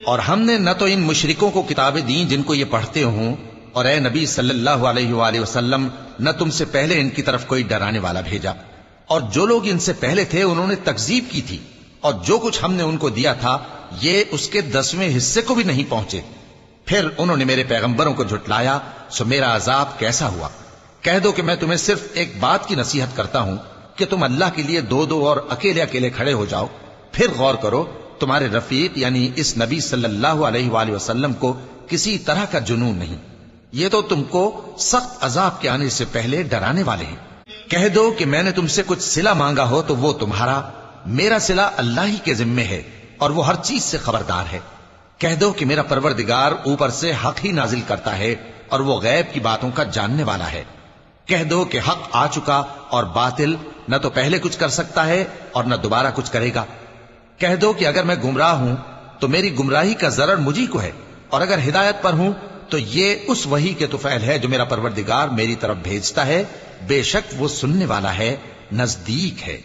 اور ہم نے نہ تو ان مشرکوں کو کتابیں دیں جن کو یہ پڑھتے ہوں، اور اے نبی صلی اللہ علیہ وآلہ وسلم نہ تم سے پہلے ان کی طرف کوئی ڈرانے والا بھیجا، اور جو لوگ ان سے پہلے تھے انہوں نے تکذیب کی تھی، اور جو کچھ ہم نے ان کو دیا تھا یہ اس کے 10ویں حصے کو بھی نہیں پہنچے۔ پھر انہوں نے میرے پیغمبروں کو جھٹلایا، سو میرا عذاب کیسا ہوا۔ کہہ دو کہ میں تمہیں صرف ایک بات کی نصیحت کرتا ہوں کہ تم اللہ کے لیے دو دو اور اکیلے اکیلے کھڑے ہو جاؤ، پھر غور کرو تمہارے رفیق یعنی اس نبی صلی اللہ علیہ وآلہ وسلم کو کسی طرح کا جنون نہیں، یہ تو تم کو سخت عذاب کے آنے سے پہلے ڈرانے والے ہیں۔ کہہ دو کہ میں نے تم سے کچھ صلہ مانگا ہو تو وہ تمہارا، میرا صلہ اللہ ہی کے ذمے ہے اور وہ ہر چیز سے خبردار ہے۔ کہہ دو کہ میرا پروردگار اوپر سے حق ہی نازل کرتا ہے اور وہ غیب کی باتوں کا جاننے والا ہے۔ کہہ دو کہ حق آ چکا اور باطل نہ تو پہلے کچھ کر سکتا ہے اور نہ دوبارہ کچھ کرے گا۔ کہہ دو کہ اگر میں گمراہ ہوں تو میری گمراہی کا ضرر مجھی کو ہے، اور اگر ہدایت پر ہوں تو یہ اس وحی کے طفیل ہے جو میرا پروردگار میری طرف بھیجتا ہے، بے شک وہ سننے والا ہے، نزدیک ہے۔